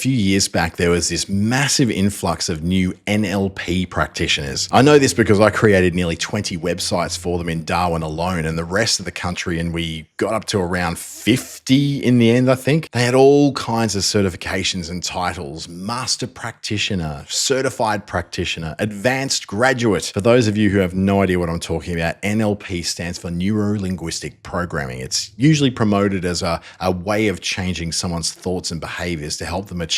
few years back, there was this massive influx of new NLP practitioners. I know this because I created nearly 20 websites for them in Darwin alone and the rest of the country, and we got up to around 50 in the end, I think. They had all kinds of certifications and titles: master practitioner, certified practitioner, advanced graduate. For those of you who have no idea what I'm talking about, NLP stands for neuro-linguistic programming. It's usually promoted as a way of changing someone's thoughts and behaviors to help them achieve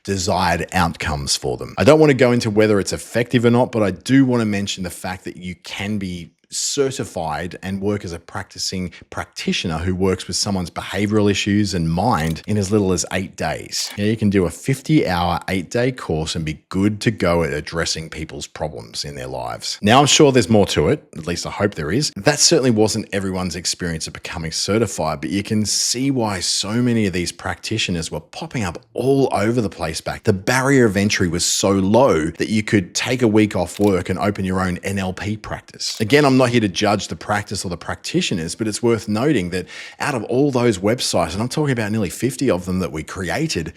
desired outcomes for them. I don't want to go into whether it's effective or not, but I do want to mention the fact that you can be certified and work as a practicing practitioner who works with someone's behavioral issues and mind in as little as 8 days. Yeah, you can do a 50-hour, 8-day course and be good to go at addressing people's problems in their lives. Now, I'm sure there's more to it, at least I hope there is. That certainly wasn't everyone's experience of becoming certified, but you can see why so many of these practitioners were popping up all over the place back. The barrier of entry was so low that you could take a week off work and open your own NLP practice. Again, I'm not here to judge the practice or the practitioners, but it's worth noting that out of all those websites, and I'm talking about nearly 50 of them that we created,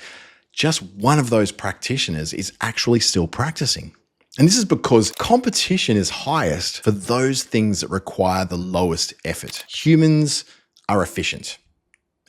just one of those practitioners is actually still practicing. And this is because competition is highest for those things that require the lowest effort. Humans are efficient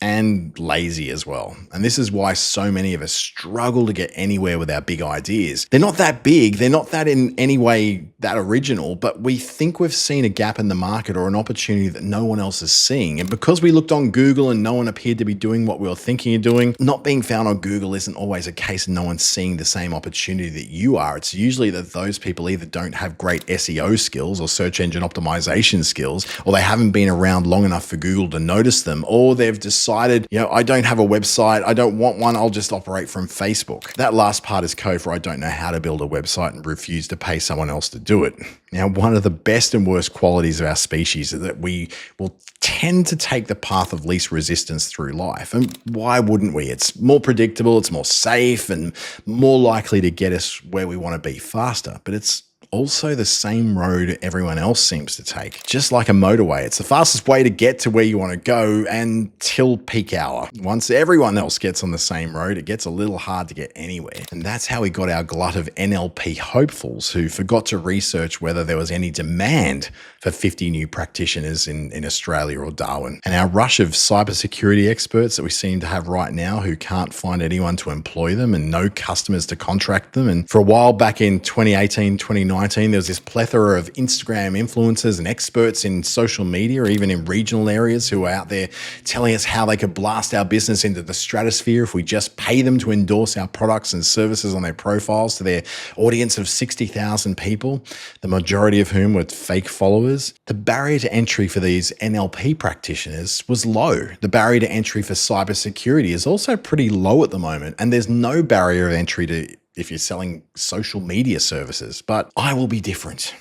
and lazy as well. And this is why so many of us struggle to get anywhere with our big ideas. They're not that big. They're not that in any way that original, but we think we've seen a gap in the market or an opportunity that no one else is seeing. And because we looked on Google and no one appeared to be doing what we were thinking of doing, not being found on Google isn't always a case of no one's seeing the same opportunity that you are. It's usually that those people either don't have great SEO skills or search engine optimization skills, or they haven't been around long enough for Google to notice them, or they've decided, I don't have a website, I don't want one, I'll just operate from Facebook. That last part is code for I don't know how to build a website and refuse to pay someone else to do it. Now, one of the best and worst qualities of our species is that we will tend to take the path of least resistance through life. And why wouldn't we? It's more predictable, it's more safe, and more likely to get us where we want to be faster. But it's also the same road everyone else seems to take. Just like a motorway, it's the fastest way to get to where you want to go until peak hour. Once everyone else gets on the same road, it gets a little hard to get anywhere. And that's how we got our glut of NLP hopefuls who forgot to research whether there was any demand for 50 new practitioners in Australia or Darwin. And our rush of cybersecurity experts that we seem to have right now who can't find anyone to employ them and no customers to contract them. And for a while back in 2018, 2019, there was this plethora of Instagram influencers and experts in social media, or even in regional areas, who were out there telling us how they could blast our business into the stratosphere if we just pay them to endorse our products and services on their profiles to their audience of 60,000 people, the majority of whom were fake followers. The barrier to entry for these NLP practitioners was low. The barrier to entry for cybersecurity is also pretty low at the moment, and there's no barrier of entry to if you're selling social media services. But I will be different.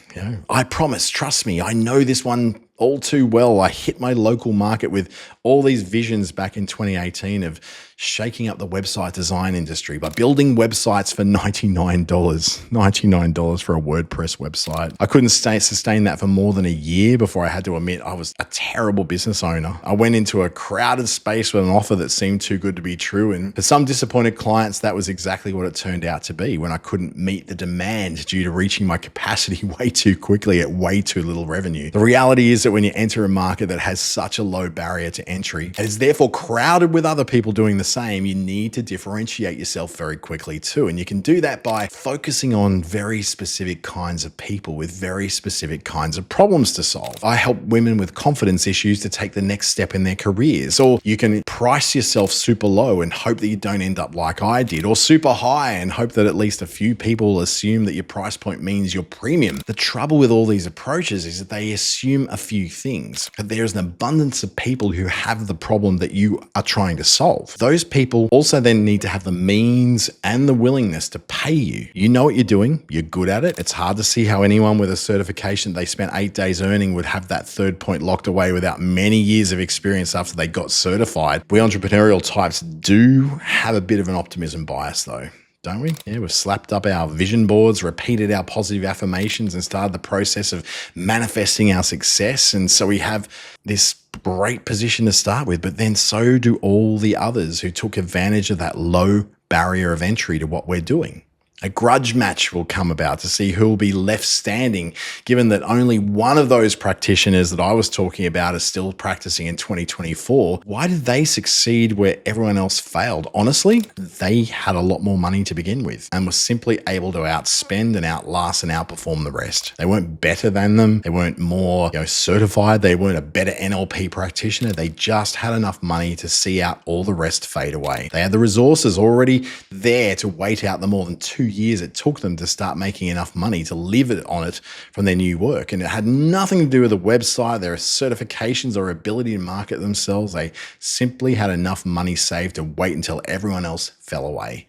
I promise, trust me, I know this one all too well. I hit my local market with all these visions back in 2018 of shaking up the website design industry by building websites for $99. $99 for a WordPress website. I couldn't sustain that for more than a year before I had to admit I was a terrible business owner. I went into a crowded space with an offer that seemed too good to be true. And for some disappointed clients, that was exactly what it turned out to be when I couldn't meet the demand due to reaching my capacity way too quickly at way too little revenue. The reality is that when you enter a market that has such a low barrier to entry and is therefore crowded with other people doing the same, you need to differentiate yourself very quickly too. And you can do that by focusing on very specific kinds of people with very specific kinds of problems to solve. I help women with confidence issues to take the next step in their careers. Or you can price yourself super low and hope that you don't end up like I did, or super high and hope that at least a few people assume that your price point means you're premium. The trouble with all these approaches is that they assume a few things, but there's an abundance of people who have the problem that you are trying to solve. Those people also then need to have the means and the willingness to pay you. You know what you're doing, you're good at it. It's hard to see how anyone with a certification they spent 8 days earning would have that third point locked away without many years of experience after they got certified. We entrepreneurial types do have a bit of an optimism bias though, don't we? Yeah, we've slapped up our vision boards, repeated our positive affirmations, and started the process of manifesting our success. And so we have this great position to start with, but then so do all the others who took advantage of that low barrier of entry to what we're doing. A grudge match will come about to see who will be left standing, given that only one of those practitioners that I was talking about is still practicing in 2024. Why did they succeed where everyone else failed? Honestly, they had a lot more money to begin with and were simply able to outspend and outlast and outperform the rest. They weren't better than them. They weren't more certified. They weren't a better NLP practitioner. They just had enough money to see out all the rest fade away. They had the resources already there to wait out the more than 2 years it took them to start making enough money to live on it from their new work. And it had nothing to do with the website, their certifications, or ability to market themselves. They simply had enough money saved to wait until everyone else fell away.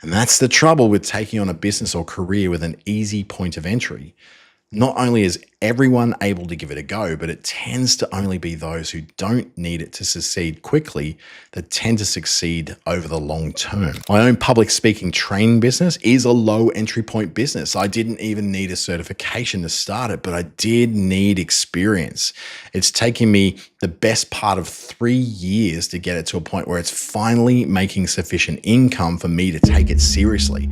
And that's the trouble with taking on a business or career with an easy point of entry. Not only is everyone able to give it a go, but it tends to only be those who don't need it to succeed quickly that tend to succeed over the long term. My own public speaking training business is a low entry point business. I didn't even need a certification to start it, but I did need experience. It's taken me the best part of 3 years to get it to a point where it's finally making sufficient income for me to take it seriously.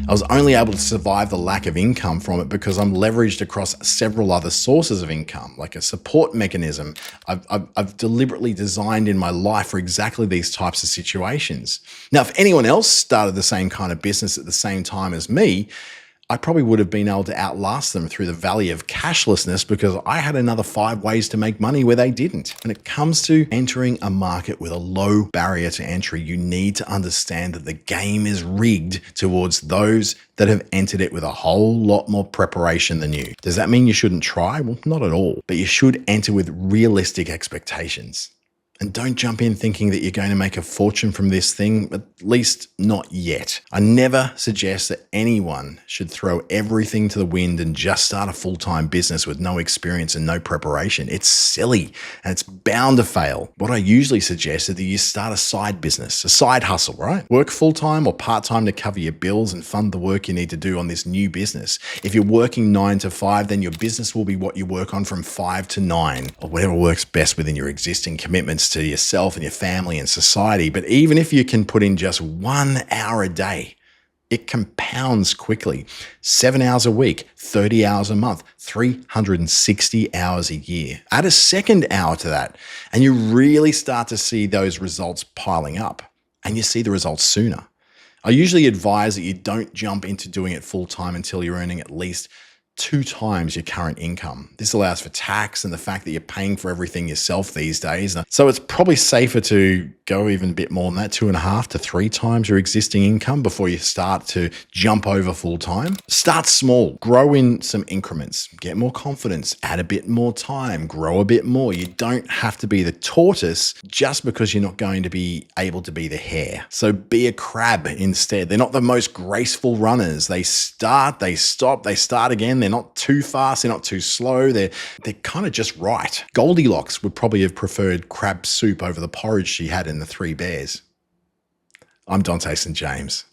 I was only able to survive the lack of income from it because I'm leveraged across several other sources of income, like a support mechanism I've deliberately designed in my life for exactly these types of situations. Now, if anyone else started the same kind of business at the same time as me, I probably would have been able to outlast them through the valley of cashlessness because I had another 5 ways to make money where they didn't. When it comes to entering a market with a low barrier to entry, you need to understand that the game is rigged towards those that have entered it with a whole lot more preparation than you. Does that mean you shouldn't try? Well, not at all, but you should enter with realistic expectations. And don't jump in thinking that you're going to make a fortune from this thing, at least not yet. I never suggest that anyone should throw everything to the wind and just start a full-time business with no experience and no preparation. It's silly and it's bound to fail. What I usually suggest is that you start a side business, a side hustle, right? Work full-time or part-time to cover your bills and fund the work you need to do on this new business. If you're working 9 to 5, then your business will be what you work on from 5 to 9, or whatever works best within your existing commitments to yourself and your family and society. But even if you can put in just 1 hour a day, it compounds quickly. 7 hours a week, 30 hours a month, 360 hours a year. Add a second hour to that, and you really start to see those results piling up, and you see the results sooner. I usually advise that you don't jump into doing it full time until you're earning at least 2 times your current income. This allows for tax and the fact that you're paying for everything yourself these days. So it's probably safer to go even a bit more than that, 2.5 to 3 times your existing income before you start to jump over full time. Start small, grow in some increments, get more confidence, add a bit more time, grow a bit more. You don't have to be the tortoise just because you're not going to be able to be the hare. So be a crab instead. They're not the most graceful runners. They start, they stop, they start again. They're not too fast. They're not too slow. They're kind of just right. Goldilocks would probably have preferred crab soup over the porridge she had in The Three Bears. I'm Dante St. James.